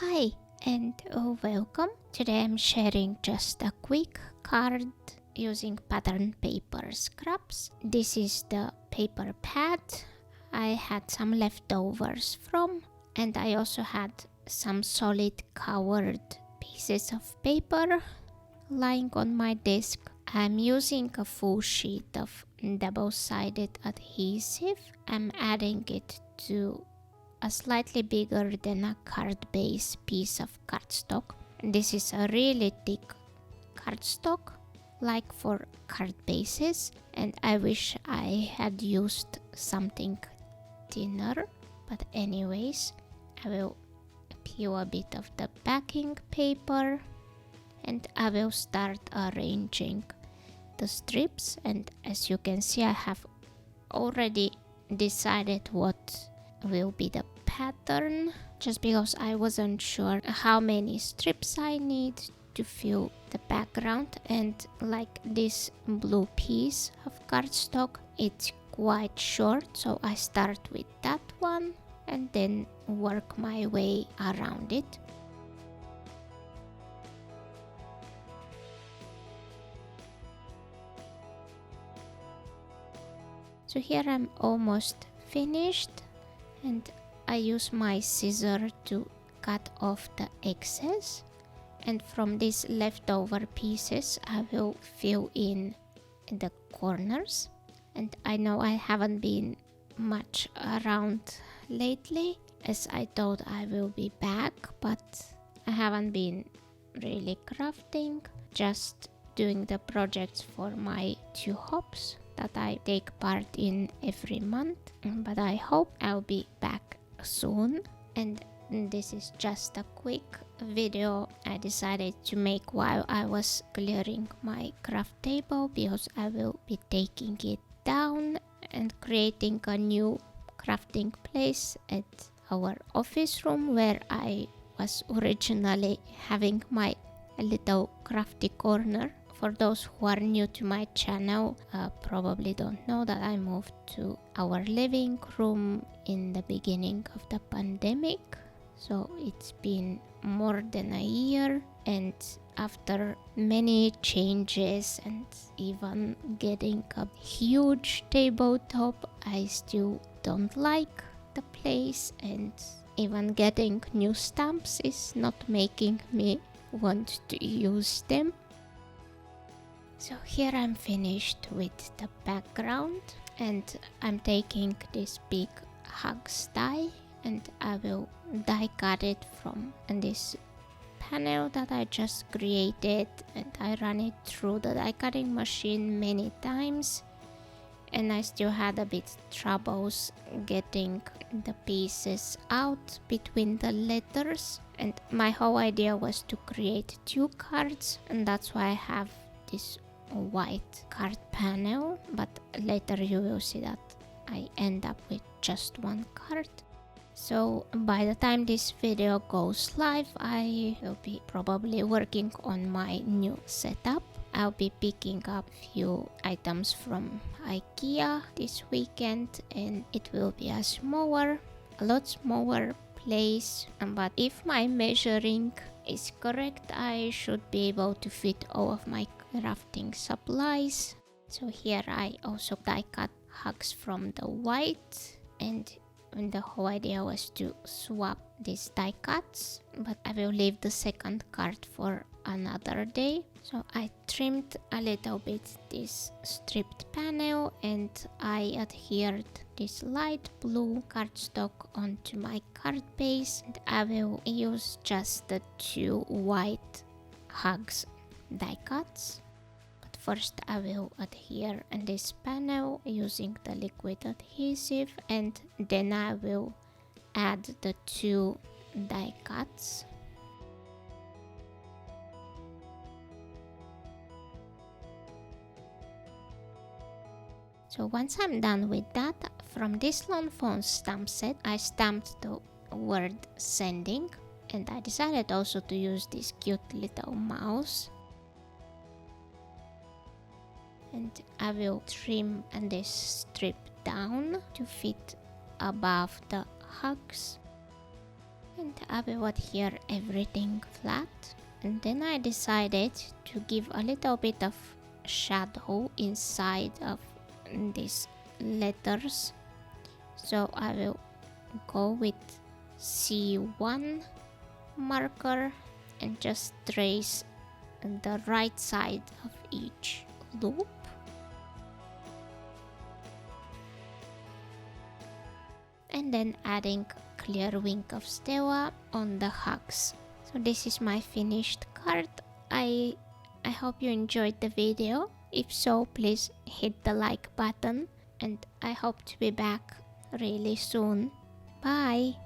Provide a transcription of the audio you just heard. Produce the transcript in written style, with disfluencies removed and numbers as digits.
Hi and welcome. Today I'm sharing just a quick card using pattern paper scraps. This is the paper pad I had some leftovers from, and I also had some solid colored pieces of paper lying on my desk. I'm using a full sheet of double-sided adhesive. I'm adding it to a slightly bigger than a card base piece of cardstock. This is a really thick cardstock, like for card bases, and I wish I had used something thinner, but anyways, I will peel a bit of the backing paper and I will start arranging the strips. And as you can see, I have already decided what will be the pattern, just because I wasn't sure how many strips I need to fill the background. And like this blue piece of cardstock, it's quite short, so I start with that one and then work my way around it. So here I'm almost finished, and I use my scissor to cut off the excess, and from these leftover pieces I will fill in the corners. And I know I haven't been much around lately, as I thought I will be back, but I haven't been really crafting, just doing the projects for my 2 hops that I take part in every month. But I hope I'll be back soon, and this is just a quick video I decided to make while I was clearing my craft table, because I will be taking it down and creating a new crafting place at our office room where I was originally having my little crafty corner. For those who are new to my channel, probably don't know that I moved to our living room in the beginning of the pandemic. So it's been more than a year, and after many changes and even getting a huge tabletop, I still don't like the place, and even getting new stamps is not making me want to use them. So here I'm finished with the background, and I'm taking this big hugs die and I will die cut it from this panel that I just created, and I ran it through the die cutting machine many times, and I still had a bit troubles getting the pieces out between the letters. And my whole idea was to create 2 cards, and that's why I have this white card panel, but later you will see that I end up with just 1 card. So by the time this video goes live, I will be probably working on my new setup. I'll be picking up few items from IKEA this weekend, and it will be a lot smaller place, but if my measuring is correct, I should be able to fit all of my crafting supplies. So here I also die cut hugs from the white, and the whole idea was to swap these die cuts, but I will leave the second card for another day. So I trimmed a little bit this stripped panel, and I adhered this light blue cardstock onto my card base, and I will use just the 2 white hugs die cuts. But first I will adhere this panel using the liquid adhesive, and then I will add the 2 die cuts. So once I'm done with that, from this long phone stamp set, I stamped the word sending, and I decided also to use this cute little mouse. And I will trim this strip down to fit above the hugs. And I will adhere everything flat. And then I decided to give a little bit of shadow inside of these letters. So I will go with C1 marker and just trace the right side of each loop. And then adding clear wing of Stella on the hugs. So this is my finished card. I hope you enjoyed the video. If so, please hit the like button, and I hope to be back really soon. Bye!